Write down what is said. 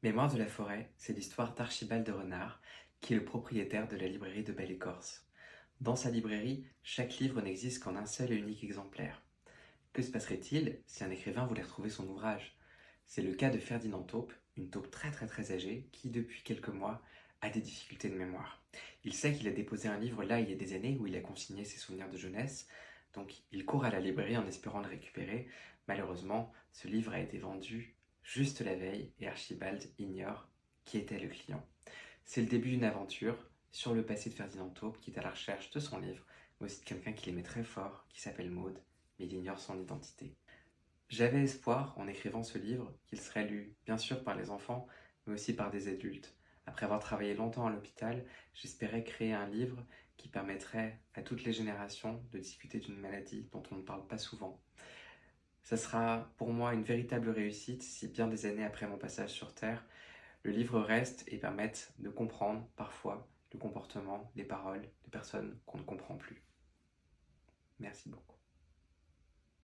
Mémoire de la forêt, c'est l'histoire d'Archibald de Renard, qui est le propriétaire de la librairie de Belle-Écorce. Dans sa librairie, chaque livre n'existe qu'en un seul et unique exemplaire. Que se passerait-il si un écrivain voulait retrouver son ouvrage? C'est le cas de Ferdinand Taupe, une taupe très âgée, qui depuis quelques mois a des difficultés de mémoire. Il sait qu'il a déposé un livre là il y a des années où il a consigné ses souvenirs de jeunesse, donc il court à la librairie en espérant le récupérer. Malheureusement, ce livre a été vendu juste la veille et Archibald ignore qui était le client. C'est le début d'une aventure sur le passé de Ferdinand Taupe qui est à la recherche de son livre, mais aussi de quelqu'un qu'il aimait très fort, qui s'appelle Maud, mais il ignore son identité. J'avais espoir, en écrivant ce livre, qu'il serait lu, bien sûr par les enfants, mais aussi par des adultes. Après avoir travaillé longtemps à l'hôpital, j'espérais créer un livre qui permettrait à toutes les générations de discuter d'une maladie dont on ne parle pas souvent. Ça sera pour moi une véritable réussite si bien des années après mon passage sur Terre, le livre reste et permette de comprendre parfois le comportement, les paroles de personnes qu'on ne comprend plus. Merci beaucoup.